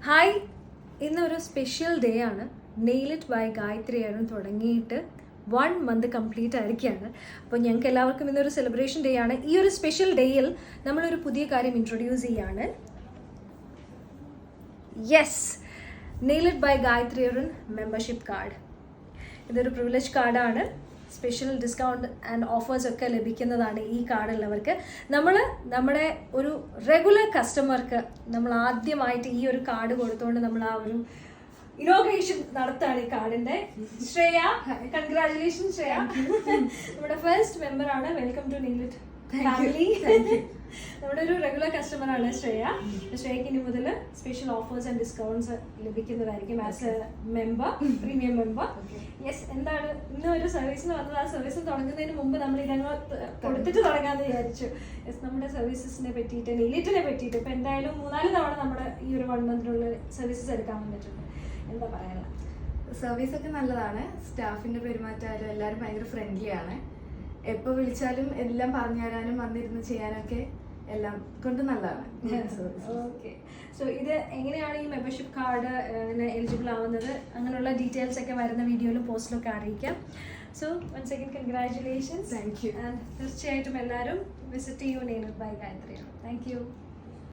Hi, ഇന്നൊരു special day ആണ്. Nail it by Gayathri ആയിരുന്നു തുടങ്ങിയിട്ട് 1 മന്ത് കംപ്ലീറ്റ് ആയിരിക്കുകയാണ്. അപ്പോൾ ഞങ്ങൾക്ക് എല്ലാവർക്കും ഇന്നൊരു സെലിബ്രേഷൻ ഡേ ആണ്. ഈ ഒരു സ്പെഷ്യൽ ഡേയിൽ നമ്മളൊരു പുതിയ കാര്യം ഇൻട്രൊഡ്യൂസ് ചെയ്യാണ്. Yes, nail it by Gayathri ഒരു മെമ്പർഷിപ്പ് കാർഡ്. ഇതൊരു പ്രിവിലേജ് കാർഡാണ്. സ്പെഷ്യൽ ഡിസ്കൗണ്ട് ആൻഡ് ഓഫേഴ്സ് ഒക്കെ ലഭിക്കുന്നതാണ് ഈ കാർഡുള്ളവർക്ക്. നമ്മുടെ ഒരു റെഗുലർ കസ്റ്റമർക്ക് നമ്മൾ ആദ്യമായിട്ട് ഈ ഒരു കാർഡ് കൊടുത്തുകൊണ്ട് നമ്മൾ ആ ഒരു ഇനോഗ്രേഷൻ നടത്താണ് ഈ കാർഡിന്റെ. ശ്രേയ, കൺഗ്രാറ്റുലേഷൻ ശ്രേയ, നമ്മുടെ ഫസ്റ്റ് മെമ്പർ ആണ്. Welcome to nail it family. നമ്മുടെ ഒരു റെഗുലർ കസ്റ്റമർ ആണ് ശ്രേയ. ശ്രേയക്ക് ഇനി മുതൽ സ്പെഷ്യൽ ഓഫേഴ്സ് ആൻഡ് ഡിസ്കൗണ്ട്സ് ലഭിക്കുന്നതായിരിക്കും as a member, premium member. Yes, എന്താണ് ഇന്ന് ഒരു സർവീസിന് വന്നത്. ആ സർവീസ് തുടങ്ങുന്നതിന് മുമ്പ് നമ്മൾ ഇതങ്ങ് കൊടുത്തിട്ട് തുടങ്ങാമെന്ന് വിചാരിച്ചു. യെസ്, നമ്മുടെ സർവീസസിനെ പറ്റിയിട്ട്, നെയിലിറ്റിനെ പറ്റിയിട്ട് ഇപ്പം എന്തായാലും 3-4 തവണ നമ്മുടെ ഈ ഒരു 1 മന്തിനുള്ള സർവീസസ് എടുക്കാൻ വന്നിട്ടുണ്ട്. എന്താ പറയാനുള്ള? സർവീസൊക്കെ നല്ലതാണ്. സ്റ്റാഫിന്റെ പെരുമാറ്റമായാലും എല്ലാവരും ഭയങ്കര ഫ്രണ്ട്ലി ആണ്. എപ്പോൾ വിളിച്ചാലും എല്ലാം പറഞ്ഞു തരാനും വന്നിരുന്ന് ചെയ്യാനൊക്കെ എല്ലാം കൊണ്ട് നല്ലതാണ്. ഓക്കെ, സോ ഇത് എങ്ങനെയാണ് ഈ മെമ്പർഷിപ്പ് കാർഡ് എലിജിബിൾ ആവുന്നത്, അങ്ങനെയുള്ള ഡീറ്റെയിൽസ് ഒക്കെ വരുന്ന വീഡിയോയിലും പോസ്റ്റിലൊക്കെ അറിയിക്കാം. So once again congratulations. Thank you. And തീർച്ചയായിട്ടും എല്ലാവരും വിസിറ്റ് ചെയ്യൂ nail it by Gayathri. Thank U.